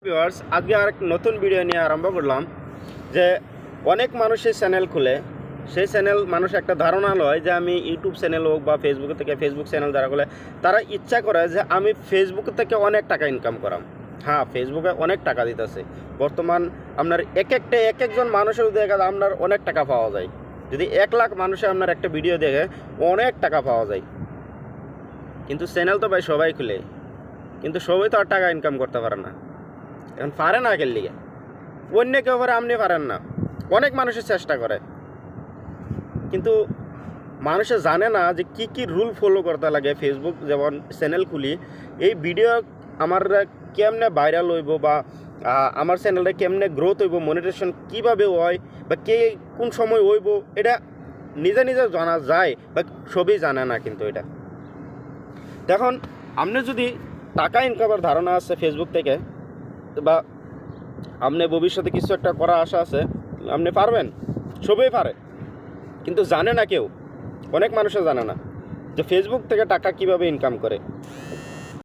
Viewers, আজকে আর নতুন video নিয়ে আরম্ভ করলাম যে অনেক মানুষের চ্যানেল খুলে সেই চ্যানেল মানুষ একটা ধারণা লয় যে আমি ইউটিউব চ্যানেল হোক বা ফেসবুক থেকে ফেসবুক চ্যানেল যারা খুলে তারা ইচ্ছা করে যে আমি ফেসবুক থেকে অনেক টাকা ইনকাম করাম। হ্যাঁ, ফেসবুকে অনেক টাকা দিতেছে বর্তমান। আপনার এক একজন মানুষের দেখা যায় আপনার অনেক টাকা পাওয়া যায়। যদি 1 লাখ মানুষে আপনার একটা ভিডিও দেখে অনেক টাকা পাওয়া যায়। কিন্তু চ্যানেল তো ভাই সবাই খুলে, কিন্তু সবাই তো আর টাকা ইনকাম করতে পারে না। এখন পারে না আগের লিগে, অন্য কেউ পারে, আপনি পারেন না। অনেক মানুষের চেষ্টা করে, কিন্তু মানুষে জানে না যে কি কি রুল ফলো করতে লাগে। ফেসবুক যেমন চ্যানেল খুলি, এই ভিডিও আমার কেমনে ভাইরাল হইব বা আমার চ্যানেলটা কেমনে গ্রোথ হইব, মনিটাইজেশন কীভাবে হয় বা কে কোন সময় হইব, এটা নিজে নিজে জানা যায় বা সবই জানে না। কিন্তু এটা দেখুন, আপনি যদি টাকা ইনকামের ধারণা আছে ফেসবুক থেকে বা আপনি ভবিষ্যতে কিছু একটা করার আশা আছে, আপনি পারবেন, সবাই পারে, কিন্তু জানে না কেউ। অনেক মানুষও জানে না যে ফেসবুক থেকে টাকা কিভাবে ইনকাম করে।